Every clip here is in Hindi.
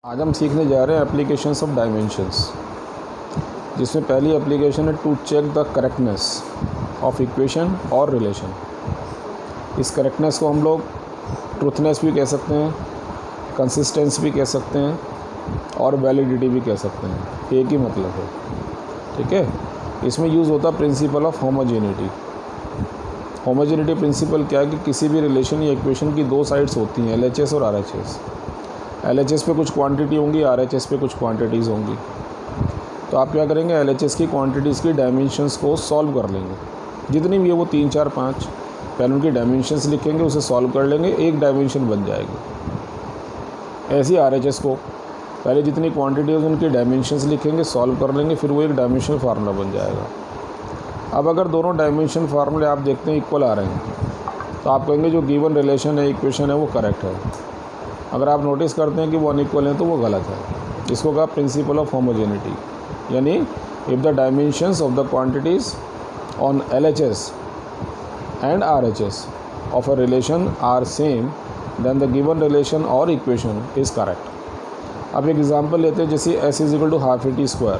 आज हम सीखने जा रहे हैं एप्लीकेशंस ऑफ डायमेंशंस, जिसमें पहली एप्लीकेशन है to check the correctness of equation और रिलेशन। इस करेक्टनेस को हम लोग ट्रूथनेस भी कह सकते हैं, कंसिस्टेंस भी कह सकते हैं और वैलिडिटी भी कह सकते हैं। एक ही मतलब है, ठीक है। इसमें यूज़ होता है principle of homogeneity. Homogeneity principle क्या है कि किसी भी रिलेशन या इक्वेशन की दो साइड्स होती हैं, LHS और RHS। LHS पे कुछ क्वांटिटी होंगी, RHS पे कुछ क्वांटिटीज़ होंगी। तो आप क्या करेंगे, LHS की क्वांटिटीज़ की डायमेंशंस को सॉल्व कर लेंगे, जितनी भी है वो 3, 4, 5। पहले उनकी डायमेंशंस लिखेंगे, उसे सॉल्व कर लेंगे, एक डायमेंशन बन जाएगी। ऐसी RHS को पहले जितनी क्वांटिटीज़ उनकी डायमेंशंस लिखेंगे, सॉल्व कर लेंगे, फिर वो एक डायमेंशनल फार्मूला बन जाएगा। अब अगर दोनों डायमेंशन फार्मूले आप देखते हैं इक्वल आ रहे हैं, तो आप कहेंगे जो गिवन रिलेशन है, इक्वेशन है, वो करेक्ट है। अगर आप नोटिस करते हैं कि वो अनइक्वल है तो वो गलत है। इसको कहा प्रिंसिपल ऑफ होमोजेनिटी, यानी if the dimensions of the quantities on LHS and RHS of a relation are same then the given relation और इक्वेशन इज़ करेक्ट। अब एक एग्जांपल लेते हैं, जैसे S = ½ AT²,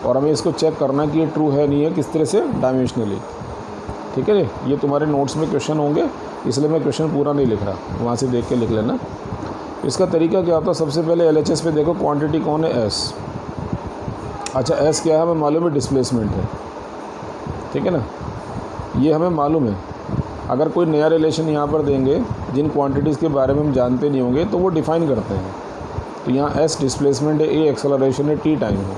और हमें इसको चेक करना कि ये ट्रू है नहीं है, किस तरह से, डायमेंशनली। ठीक है, ये तुम्हारे नोट्स में क्वेश्चन होंगे, इसलिए मैं क्वेश्चन पूरा नहीं लिख रहा, वहाँ से देख के लिख लेना। इसका तरीका क्या होता है, सबसे पहले LHS पे देखो क्वांटिटी कौन है, S। अच्छा, S क्या है हमें मालूम है, डिस्प्लेसमेंट है, ठीक है ना, ये हमें मालूम है। अगर कोई नया रिलेशन यहाँ पर देंगे जिन क्वांटिटीज़ के बारे में हम जानते नहीं होंगे, तो वो डिफ़ाइन करते हैं। तो यहाँ S डिस्प्लेसमेंट है, A एक्सेलरेशन है, T टाइम है।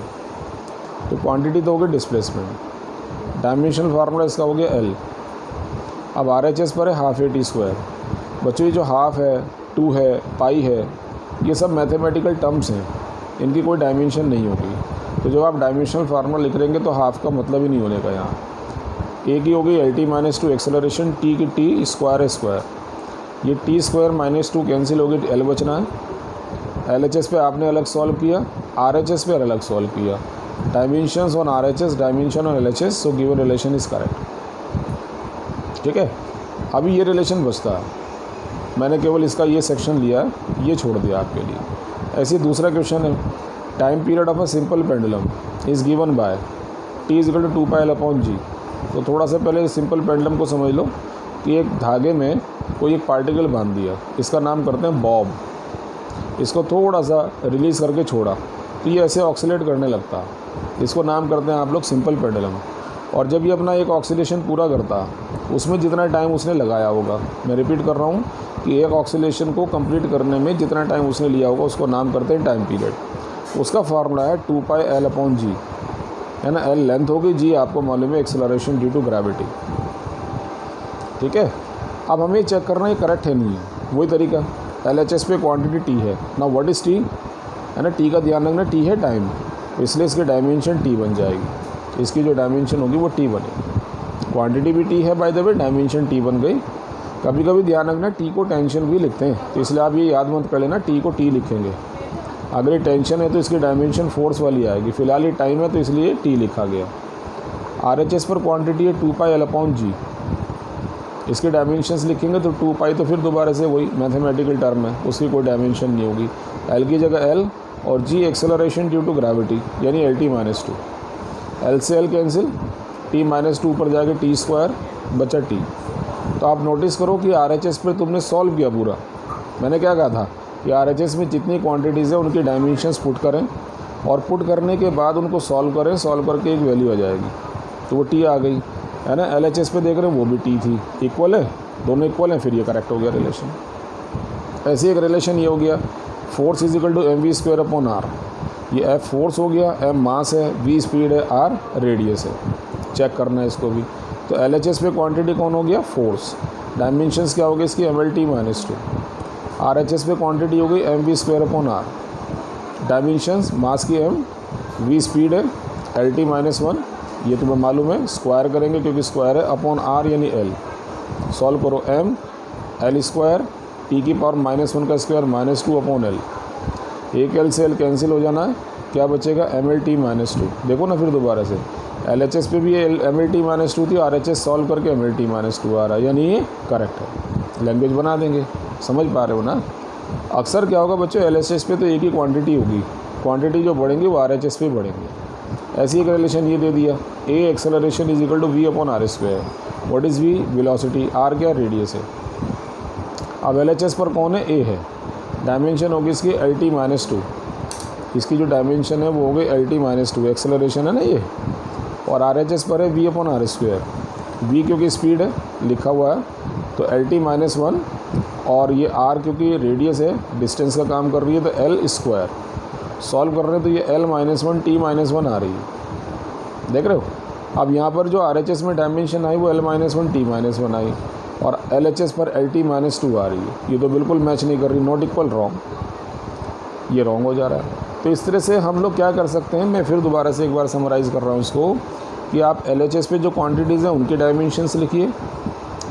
तो क्वांटिटी तो हो गई डिस्प्लेसमेंट, डायमेंशनल फार्मूला इसका हो गया L। अब RHS पर है ½ AT²। बच्चों ये जो हाफ है, 2 है, पाई है, ये सब मैथमेटिकल टर्म्स हैं, इनकी कोई डायमेंशन नहीं होगी। तो जब आप डायमेंशनल फार्मूला लिख रहेंगे तो हाफ का मतलब ही नहीं होने का। यहाँ A की हो गई LT-2 एक्सेलरेशन, T की T स्क्वायर है स्क्वायर, ये T² - 2 कैंसिल हो गई, L बचना है। LHS पे आपने अलग सॉल्व किया, RHS पे अलग सॉल्व किया। Dimensions on RHS, dimension on LHS, so given relation is correct. ठीक है, अभी ये रिलेशन बचता है, मैंने केवल इसका ये सेक्शन लिया, ये छोड़ दिया आपके लिए। ऐसे दूसरा क्वेश्चन है, time period of a simple pendulum is given by T = 2πL/g। तो थोड़ा सा पहले सिंपल पेंडुलम को समझ लो कि एक धागे में कोई एक पार्टिकल बांध दिया, इसका नाम करते हैं बॉब। इसको थोड़ा सा रिलीज़ करके छोड़ा तो ये ऐसे ऑक्सीलेट करने लगता, इसको नाम करते हैं आप लोग सिंपल पेंडुलम। और जब ये अपना एक ऑक्सीलेशन पूरा करता, उसमें जितना टाइम उसने लगाया होगा, मैं रिपीट कर रहा हूँ कि एक ऑक्सीलेशन को कंप्लीट करने में जितना टाइम उसने लिया होगा, उसको नाम करते हैं टाइम पीरियड। उसका फार्मूला है 2πL/g, है ना। L लेंथ होगी, G आपको मालूम है एक्सेलरेशन ड्यू टू ग्रेविटी। ठीक है, अब हमें चेक करना है करेक्ट है नहीं है। वही तरीका, LHS पे क्वांटिटी T है ना, व्हाट इज़ T, है ना। T का ध्यान रखना, T है टाइम, इसलिए इसकी डायमेंशन T बन जाएगी। इसकी जो डायमेंशन होगी वो T बनेगी। क्वांटिटी भी T है by the way, dimension T बन गई। कभी कभी ध्यान रखना, T को टेंशन भी लिखते हैं, तो इसलिए आप ये याद मत कर लेना, T को T लिखेंगे। अगर ये टेंशन है तो इसकी डायमेंशन फोर्स वाली आएगी, फिलहाल ये टाइम है तो इसलिए T लिखा गया। RHS पर क्वांटिटी है 2πL/g, इसके डायमेंशंस लिखेंगे तो 2π, तो फिर दोबारा से वही मैथमेटिकल टर्म है, उसकी कोई डायमेंशन नहीं होगी। L की जगह L और G acceleration due to gravity, यानी LT-2। L से L कैंसिल, T-2 पर जाके T² बचा T। तो आप नोटिस करो कि RHS पर तुमने सॉल्व किया पूरा। मैंने क्या कहा था कि RHS में जितनी क्वांटिटीज़ है उनकी डायमेंशंस पुट करें, और पुट करने के बाद उनको सॉल्व करें, सॉल्व करके एक वैल्यू आ जाएगी, तो वो T आ गई, है ना। LHS पे देख रहे हैं वो भी T थी, इक्वल है, दोनों इक्वल हैं, फिर ये करेक्ट हो गया रिलेशन। ऐसे एक रिलेशन ये हो गया, फोर्स = mv²/r। ये F फोर्स हो गया, M मास है, V स्पीड है, R रेडियस है। चेक करना है इसको भी। तो LHS पे क्वांटिटी कौन हो गया, फोर्स। डायमेंशंस क्या हो गई इसकी, mLT-2। RHS पे क्वांटिटी हो गई mv²/r। डायमेंशंस, मास की M, V स्पीड है, LT-1, ये तुम्हें मालूम है, स्क्वायर करेंगे क्योंकि स्क्वायर है, अपॉन R यानी L। सॉल्व करो, M L², T⁻⁻1 का स्क्वायर -2/L। एक L से L कैंसिल हो जाना है, क्या बचेगा, mLT-2। देखो ना फिर दोबारा से, LHS पे भी mLT-2 थी, RHS सॉल्व करके mLT-2 आ रहा है, यानी ये करेक्ट है। लैंग्वेज बना देंगे, समझ पा रहे हो ना। अक्सर क्या होगा बच्चों, LHS पे तो एक ही क्वांटिटी होगी, क्वांटिटी जो बढ़ेंगी वो RHS पे बढ़ेंगे। ऐसी एक रिलेशन ये दे दिया, A acceleration is equal to V upon R square. What is V? Velocity. R क्या? रेडियस है। अब LHS पर कौन है? A है। डायमेंशन होगी इसकी LT-2, इसकी जो डायमेंशन है वो हो गई LT-2, एक्सेलरेशन है ना ये। और RHS पर है V upon R square. V क्योंकि स्पीड है लिखा हुआ है, तो LT-1, और ये R क्योंकि रेडियस है, डिस्टेंस का काम कर रही है, तो L स्क्वायर। सॉल्व कर रहे हैं तो ये L-1 T-1 आ रही है, देख रहे हो। अब यहाँ पर जो RHS में डायमेंशन आई वो L-1 T-1 आई, और LHS पर LT-2 आ रही है। ये तो बिल्कुल मैच नहीं कर रही, नॉट इक्वल, रॉन्ग, ये रॉन्ग हो जा रहा है। तो इस तरह से हम लोग क्या कर सकते हैं, मैं फिर दोबारा से एक बार समराइज़ कर रहा हूँ इसको, कि आप LHS पे जो क्वांटिटीज़ हैं उनके डायमेंशंस लिखिए।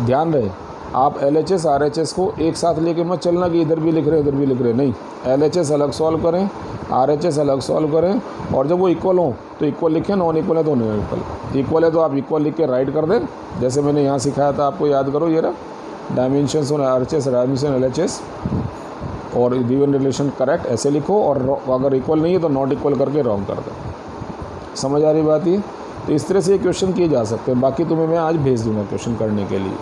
ध्यान रहे, आप LHS RHS को एक साथ लेके मत चलना कि इधर भी लिख रहे इधर भी लिख रहे, नहीं। LHS अलग सॉल्व करें, RHS अलग सॉल्व करें, और जब वो इक्वल हो तो इक्वल लिखें, नॉन इक्वल है तो नॉन इक्वल। इक्वल है तो आप इक्वल लिख के राइट कर दें, जैसे मैंने यहाँ सिखाया था आपको, याद करो। ये रहा dimensions on RHS, dimension LHS, और गिवन रिलेशन करेक्ट ऐसे लिखो, और अगर इक्वल नहीं है तो नॉट इक्वल करके रॉन्ग कर दो। समझ आ रही बात ये? तो इस तरह से ये क्वेश्चन किए जा सकते हैं। बाकी तुम्हें मैं आज भेज दूँगा क्वेश्चन करने के लिए।